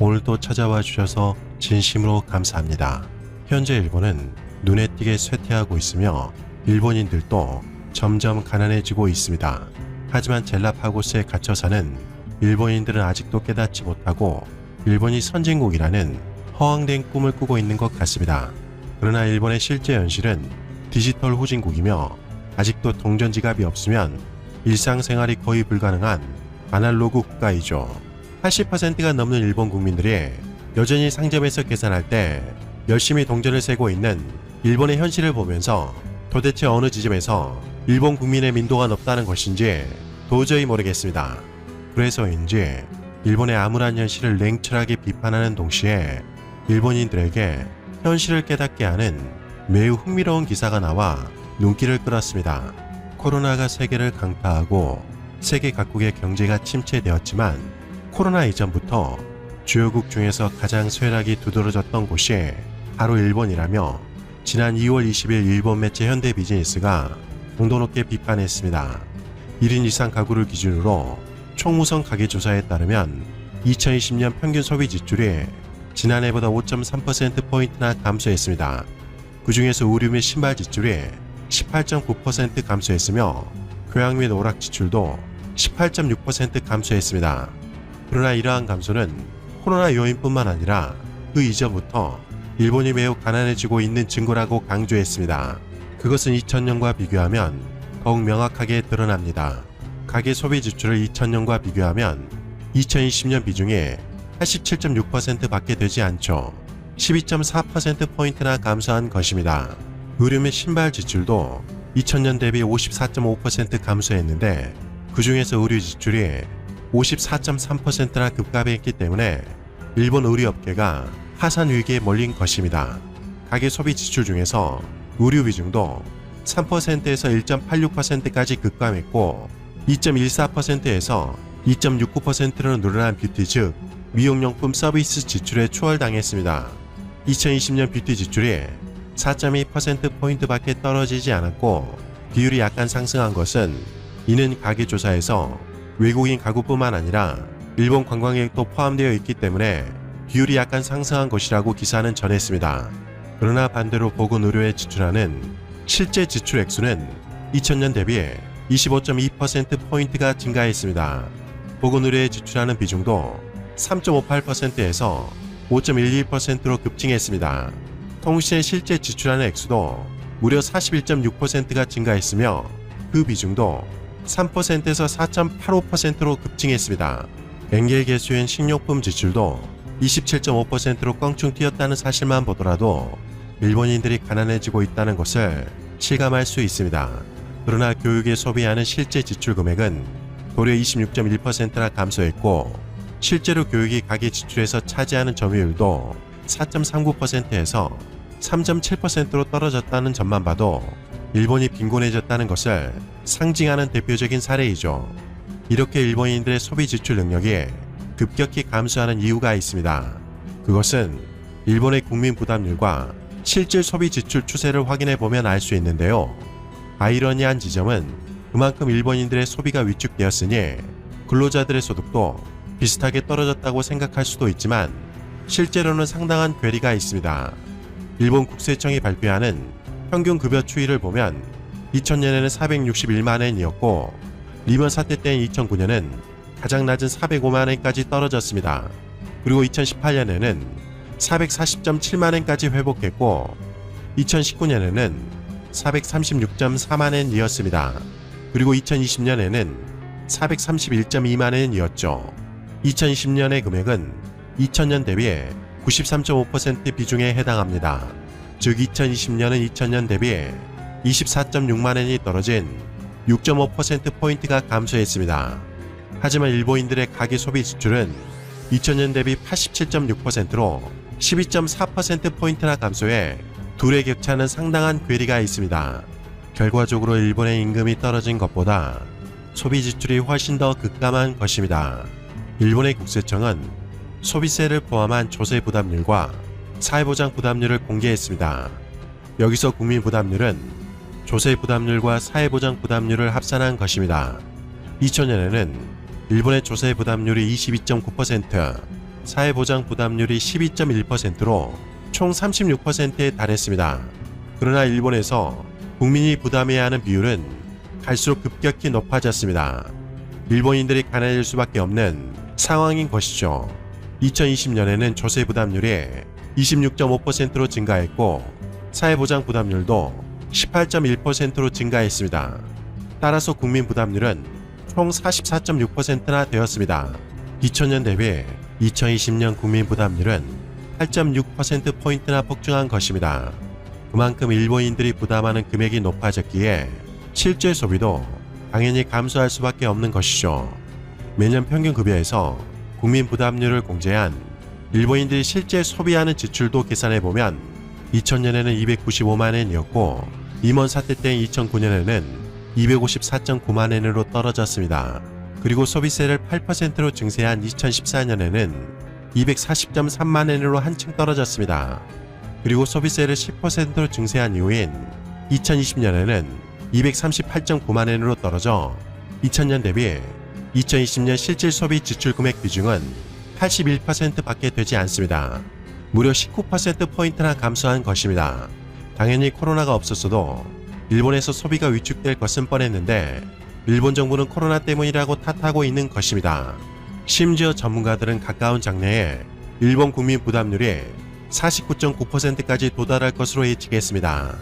오늘도 찾아와 주셔서 진심으로 감사합니다. 현재 일본은 눈에 띄게 쇠퇴하고 있으며 일본인들도 점점 가난해지고 있습니다. 하지만 젤라파고스에 갇혀 사는 일본인들은 아직도 깨닫지 못하고 일본이 선진국이라는 허황된 꿈을 꾸고 있는 것 같습니다. 그러나 일본의 실제 현실은 디지털 후진국이며 아직도 동전 지갑이 없으면 일상생활이 거의 불가능한 아날로그 국가이죠. 80%가 넘는 일본 국민들이 여전히 상점에서 계산할 때 열심히 동전을 세고 있는 일본의 현실을 보면서 도대체 어느 지점에서 일본 국민의 민도가 높다는 것인지 도저히 모르겠습니다. 그래서인지 일본의 암울한 현실을 냉철하게 비판하는 동시에 일본인들에게 현실을 깨닫게 하는 매우 흥미로운 기사가 나와 눈길을 끌었습니다. 코로나가 세계를 강타하고 세계 각국의 경제가 침체되었지만 코로나 이전부터 주요국 중에서 가장 쇠락이 두드러졌던 곳이 바로 일본이라며 지난 2월 20일 일본 매체 현대비즈니스가 강도 높게 비판했습니다. 1인 이상 가구를 기준으로 총무성 가계조사에 따르면 2020년 평균 소비 지출이 지난해보다 5.3%포인트나 감소했습니다. 그 중에서 의류 및 신발 지출이 18.9% 감소했으며 교양 및 오락 지출도 18.6% 감소했습니다. 그러나 이러한 감소는 코로나 요인뿐만 아니라 그 이전부터 일본이 매우 가난해지고 있는 증거라고 강조했습니다. 그것은 2000년과 비교하면 더욱 명확하게 드러납니다. 가계 소비 지출을 2000년과 비교하면 2020년 비중이 87.6%밖에 되지 않죠. 12.4%포인트나 감소한 것입니다. 의류 및 신발 지출도 2000년 대비 54.5% 감소했는데 그 중에서 의류 지출이 54.3%나 급감했기 때문에 일본 의류업계가 파산 위기에 몰린 것입니다. 가계 소비 지출 중에서 의류 비중도 3%에서 1.86%까지 급감했고 2.14%에서 2.69%로 늘어난 뷰티 즉 미용용품 서비스 지출에 추월당했습니다. 2020년 뷰티 지출이 4.2%포인트밖에 떨어지지 않았고 비율이 약간 상승한 것은 이는 가계조사에서 외국인 가구뿐만 아니라 일본 관광객도 포함되어 있기 때문에 비율이 약간 상승한 것이라고 기사는 전했습니다. 그러나 반대로 보건 의료에 지출하는 실제 지출 액수는 2000년 대비 25.2%포인트가 증가했습니다. 보건 의료에 지출하는 비중도 3.58%에서 5.11%로 급증했습니다. 통신에 실제 지출하는 액수도 무려 41.6%가 증가했으며 그 비중도 3%에서 4.85%로 급증했습니다. 엔겔 개수인 식료품 지출도 27.5%로 껑충 뛰었다는 사실만 보더라도 일본인들이 가난해지고 있다는 것을 실감할 수 있습니다. 그러나 교육에 소비하는 실제 지출 금액은 도려 26.1%나 감소했고 실제로 교육이 가계 지출에서 차지하는 점유율도 4.39%에서 3.7%로 떨어졌다는 점만 봐도 일본이 빈곤해졌다는 것을 상징하는 대표적인 사례이죠. 이렇게 일본인들의 소비 지출 능력이 급격히 감소하는 이유가 있습니다. 그것은 일본의 국민 부담률과 실질 소비 지출 추세를 확인해 보면 알 수 있는데요. 아이러니한 지점은 그만큼 일본인들의 소비가 위축되었으니 근로자들의 소득도 비슷하게 떨어졌다고 생각할 수도 있지만 실제로는 상당한 괴리가 있습니다. 일본 국세청이 발표하는 평균 급여 추이를 보면 2000년에는 461만엔이었고 리먼 사태 때인 2009년은 가장 낮은 405만엔까지 떨어졌습니다. 그리고 2018년에는 440.7만엔까지 회복했고 2019년에는 436.4만엔이었습니다. 그리고 2020년에는 431.2만엔이었죠. 2020년의 금액은 2000년 대비 93.5% 비중에 해당합니다. 즉 2020년은 2000년 대비 24.6만엔이 떨어진 6.5%포인트가 감소했습니다. 하지만 일본인들의 가계 소비 지출은 2000년 대비 87.6%로 12.4%포인트나 감소해 둘의 격차는 상당한 괴리가 있습니다. 결과적으로 일본의 임금이 떨어진 것보다 소비 지출이 훨씬 더 급감한 것입니다. 일본의 국세청은 소비세를 포함한 조세 부담률과 사회보장 부담률을 공개했습니다. 여기서 국민 부담률은 조세 부담률과 사회보장 부담률을 합산한 것입니다. 2000년에는 일본의 조세 부담률이 22.9%, 사회보장 부담률이 12.1%로 총 36%에 달했습니다. 그러나 일본에서 국민이 부담해야 하는 비율은 갈수록 급격히 높아졌습니다. 일본인들이 가난해질 수밖에 없는 상황인 것이죠. 2020년에는 조세 부담률이 26.5%로 증가했고 사회보장 부담률도 18.1%로 증가했습니다. 따라서 국민 부담률은 총 44.6%나 되었습니다. 2000년 대비 2020년 국민 부담률은 8.6%포인트나 폭증한 것입니다. 그만큼 일본인들이 부담하는 금액이 높아졌기에 실제 소비도 당연히 감소할 수밖에 없는 것이죠. 매년 평균 급여에서 국민 부담률을 공제한 일본인들이 실제 소비하는 지출도 계산해보면 2000년에는 295만 엔이었고 임원 사태 때인 2009년에는 254.9만 엔으로 떨어졌습니다. 그리고 소비세를 8%로 증세한 2014년에는 240.3만 엔으로 한층 떨어졌습니다. 그리고 소비세를 10%로 증세한 이후인 2020년에는 238.9만 엔으로 떨어져 2000년 대비 2020년 실질 소비 지출 금액 비중은 81%밖에 되지 않습니다. 무려 19%포인트나 감소한 것입니다. 당연히 코로나가 없었어도 일본에서 소비가 위축될 것은 뻔했는데 일본 정부는 코로나 때문이라고 탓하고 있는 것입니다. 심지어 전문가들은 가까운 장래에 일본 국민 부담률이 49.9%까지 도달할 것으로 예측했습니다.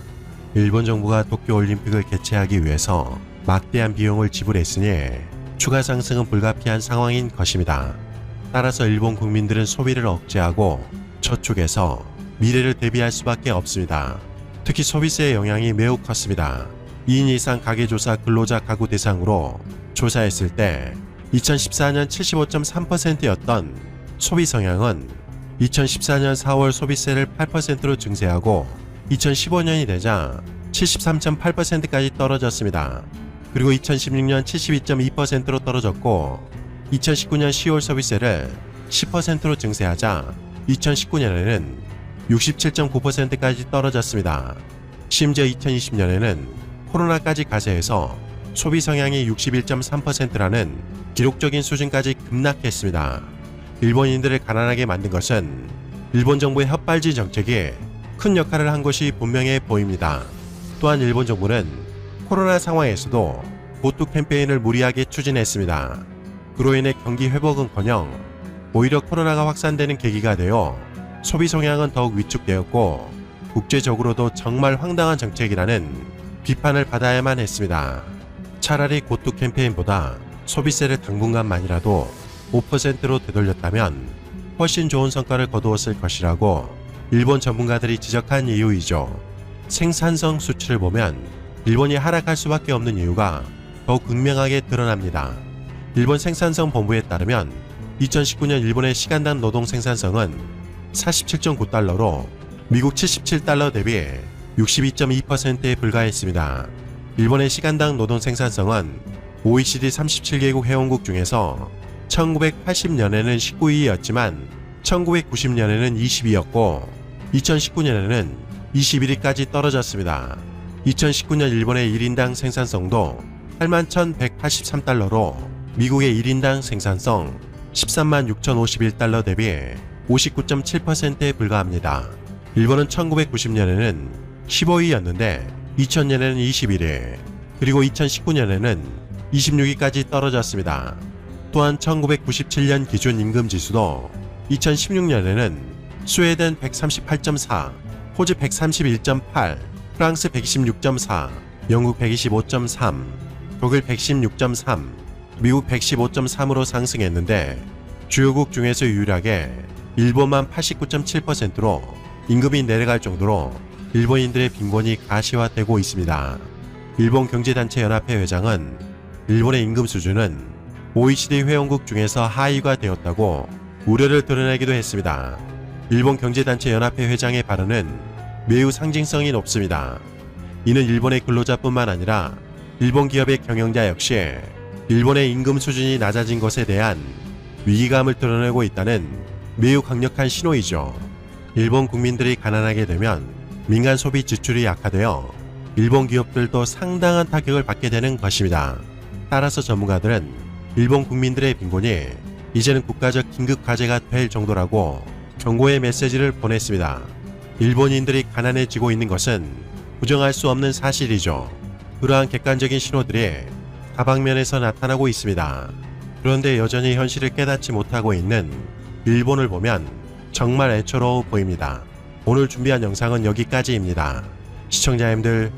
일본 정부가 도쿄올림픽을 개최하기 위해서 막대한 비용을 지불했으니 추가 상승은 불가피한 상황인 것입니다. 따라서 일본 국민들은 소비를 억제하고 저축해서 미래를 대비할 수밖에 없습니다. 특히 소비세의 영향이 매우 컸습니다. 2인 이상 가계조사 근로자 가구 대상으로 조사했을 때 2014년 75.3%였던 소비 성향은 2014년 4월 소비세를 8%로 증세하고 2015년이 되자 73.8%까지 떨어졌습니다. 그리고 2016년 72.2%로 떨어졌고 2019년 10월 소비세를 10%로 증세하자 2019년에는 67.9%까지 떨어졌습니다. 심지어 2020년에는 코로나까지 가세해서 소비 성향이 61.3%라는 기록적인 수준까지 급락했습니다. 일본인들을 가난하게 만든 것은 일본 정부의 헛발질 정책이 큰 역할을 한 것이 분명해 보입니다. 또한 일본 정부는 코로나 상황에서도 고투 캠페인을 무리하게 추진했습니다. 그로 인해 경기 회복은커녕 오히려 코로나가 확산되는 계기가 되어 소비 성향은 더욱 위축되었고 국제적으로도 정말 황당한 정책이라는 비판을 받아야만 했습니다. 차라리 고투 캠페인보다 소비세를 당분간만이라도 5%로 되돌렸다면 훨씬 좋은 성과를 거두었을 것이라고 일본 전문가들이 지적한 이유이죠. 생산성 수치를 보면 일본이 하락할 수밖에 없는 이유가 더욱 극명하게 드러납니다. 일본 생산성 본부에 따르면 2019년 일본의 시간당 노동 생산성은 47.9달러로 미국 77달러 대비 62.2%에 불과했습니다. 일본의 시간당 노동 생산성은 OECD 37개국 회원국 중에서 1980년에는 19위였지만 1990년에는 20위였고 2019년에는 21위까지 떨어졌습니다. 2019년 일본의 1인당 생산성도 81,183달러로 미국의 1인당 생산성 136,051달러 대비 59.7%에 불과합니다. 일본은 1990년에는 15위였는데 2000년에는 21위, 그리고 2019년에는 26위까지 떨어졌습니다. 또한 1997년 기준 임금 지수도 2016년에는 스웨덴 138.4, 호주 131.8, 프랑스 126.4, 영국 125.3, 독일 116.3, 미국 115.3으로 상승했는데 주요국 중에서 유일하게 일본만 89.7%로 임금이 내려갈 정도로 일본인들의 빈곤이 가시화되고 있습니다. 일본 경제단체 연합회 회장은 일본의 임금 수준은 OECD 회원국 중에서 하위가 되었다고 우려를 드러내기도 했습니다. 일본 경제단체 연합회 회장의 발언은 매우 상징성이 높습니다. 이는 일본의 근로자뿐만 아니라 일본 기업의 경영자 역시 일본의 임금 수준이 낮아진 것에 대한 위기감을 드러내고 있다는 매우 강력한 신호이죠. 일본 국민들이 가난하게 되면 민간 소비 지출이 약화되어 일본 기업들도 상당한 타격을 받게 되는 것입니다. 따라서 전문가들은 일본 국민들의 빈곤이 이제는 국가적 긴급 과제가 될 정도라고 경고의 메시지를 보냈습니다. 일본인들이 가난해지고 있는 것은 부정할 수 없는 사실이죠. 그러한 객관적인 신호들이 다방면에서 나타나고 있습니다. 그런데 여전히 현실을 깨닫지 못하고 있는 일본을 보면 정말 애처로워 보입니다. 오늘 준비한 영상은 여기까지입니다. 시청자님들